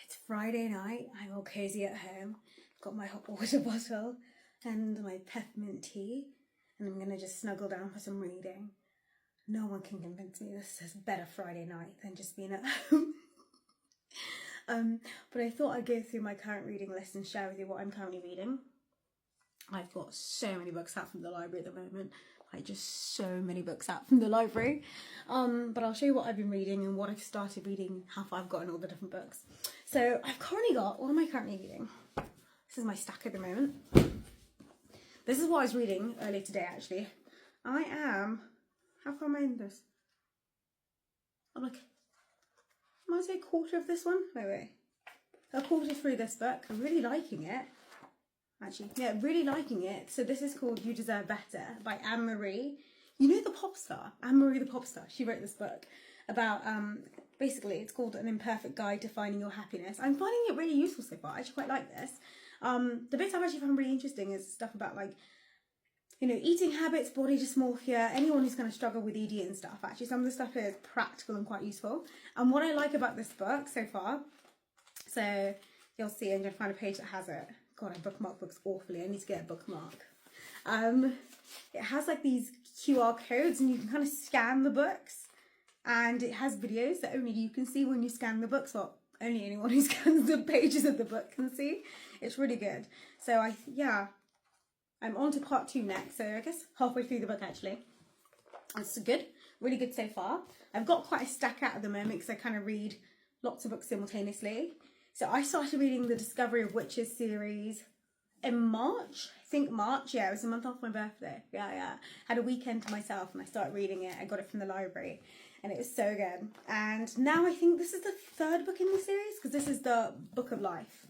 It's Friday night. I'm all cozy at home. Got my hot water bottle and my peppermint tea, and I'm gonna just snuggle down for some reading. No one can convince me this is a better Friday night than just being at home. But I thought I'd go through my current reading list and share with you what I'm currently reading. I've got so many books out from the library at the moment. Like, just so many books out from the library. But I'll show you what I've been reading and what I've started reading, how far I've gotten all the different books. So I've currently got, what am I currently reading? This is my stack at the moment. This is what I was reading earlier today, actually. I am, how far am I in this? I'm like, I might say a quarter of this one. Wait. A quarter through this book. I'm really liking it. Actually, yeah, really liking it. So this is called You Deserve Better by Anne-Marie. You know the pop star, Anne-Marie the pop star. She wrote this book about, basically it's called An Imperfect Guide to Finding Your Happiness. I'm finding it really useful so far. I actually quite like this. The bits I've actually found really interesting is stuff about, like, you know, eating habits, body dysmorphia, anyone who's going to struggle with ED and stuff. Actually, some of the stuff here is practical and quite useful. And what I like about this book so far, so you'll see, I'm going to find a page that has it. God, I bookmark books awfully. I need to get a bookmark. It has like these QR codes and you can kind of scan the books. And it has videos that only you can see when you scan the books. Well, only anyone who scans the pages of the book can see. It's really good. So I'm on to part 2 next. So I guess halfway through the book actually. It's good. Really good so far. I've got quite a stack out at the moment because I kind of read lots of books simultaneously. So I started reading the Discovery of Witches series in March. I think March, yeah, it was a month after my birthday. Yeah. Had a weekend to myself and I started reading it. I got it from the library and it was so good. And now I think this is the 3rd book in the series because this is the Book of Life.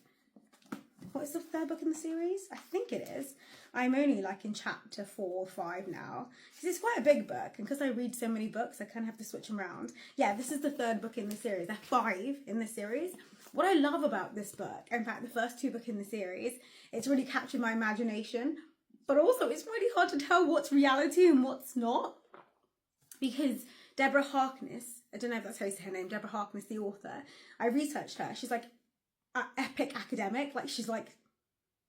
What is the 3rd book in the series? I think it is. I'm only like in chapter 4 or 5 now. Because it's quite a big book. And because I read so many books, I kind of have to switch them around. Yeah, this is the 3rd book in the series. There are 5 in the series. What I love about this book, in fact, the first 2 books in the series, it's really captured my imagination. But also, it's really hard to tell what's reality and what's not. Because Deborah Harkness, I don't know if that's how you say her name, Deborah Harkness, the author, I researched her. She's like an epic academic. Like, she's like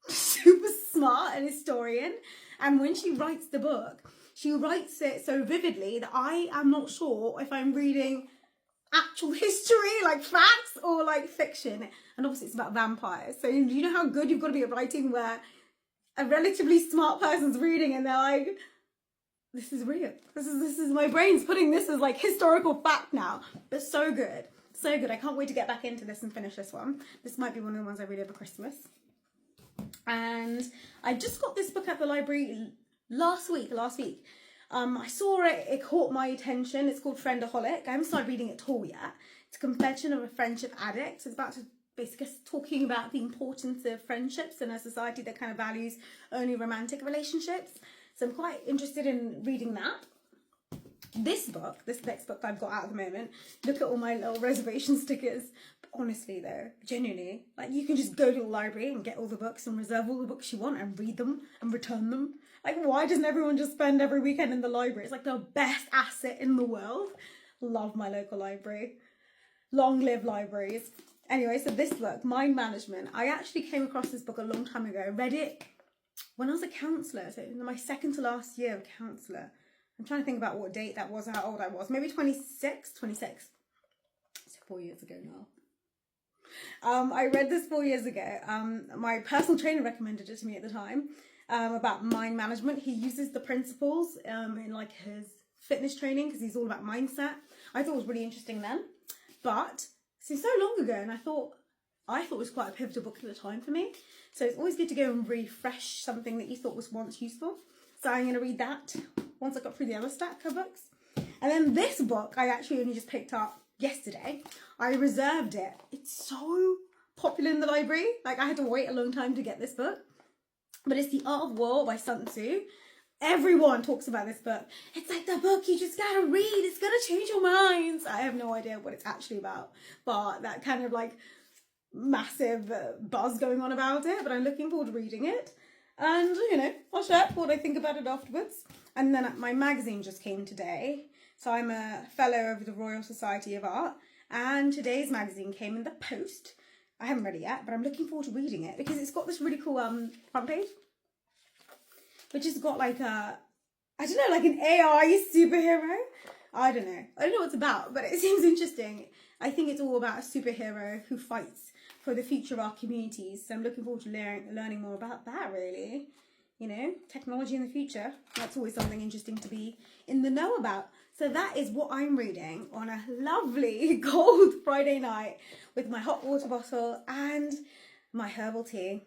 super smart, an historian. And when she writes the book, she writes it so vividly that I am not sure if I'm reading actual history, like facts, or like fiction. And obviously it's about vampires. So you know how good you've got to be at writing where a relatively smart person's reading and they're like, this is real. This is my brain's putting this as like historical fact now. But so good. So good. I can't wait to get back into this and finish this one. This might be one of the ones I read over Christmas. And I just got this book at the library last week. I saw it, it caught my attention. It's called Friendaholic. I haven't started reading it at all yet. It's a confession of a friendship addict. It's about to basically talking about the importance of friendships in a society that kind of values only romantic relationships. So I'm quite interested in reading that. This next book I've got out at the moment, look at all my little reservation stickers. But honestly though, genuinely, like, you can just go to the library and get all the books and reserve all the books you want and read them and return them. Like, why doesn't everyone just spend every weekend in the library? It's like the best asset in the world. Love my local library. Long live libraries. Anyway, so this book, Mind Management, I actually came across this book a long time ago. I read it when I was a counsellor, so in my 2nd to last year of counsellor. I'm trying to think about what date that was, how old I was. Maybe 26. So 4 years ago now. I read this 4 years ago. My personal trainer recommended it to me at the time, about mind management. He uses the principles in like his fitness training because he's all about mindset. I thought it was really interesting then. But since so long ago, and I thought it was quite a pivotal book at the time for me. So it's always good to go and refresh something that you thought was once useful. So I'm going to read that once I got through the other stack of books. And then this book I actually only just picked up yesterday. I reserved it. It's so popular in the library. Like, I had to wait a long time to get this book. But it's The Art of War by Sun Tzu. Everyone talks about this book. It's like the book you just gotta read. It's gonna change your minds. I have no idea what it's actually about. But that kind of like massive buzz going on about it. But I'm looking forward to reading it. And, you know, I'll share what I think about it afterwards. And then my magazine just came today. So I'm a fellow of the Royal Society of Art. And today's magazine came in the post. I haven't read it yet, but I'm looking forward to reading it because it's got this really cool front page, which has got like a, I don't know, like an AI superhero. I don't know what it's about, but it seems interesting. I think it's all about a superhero who fights for the future of our communities. So I'm looking forward to learning more about that, really. You know, technology in the future. That's always something interesting to be in the know about. So that is what I'm reading on a lovely cold Friday night with my hot water bottle and my herbal tea.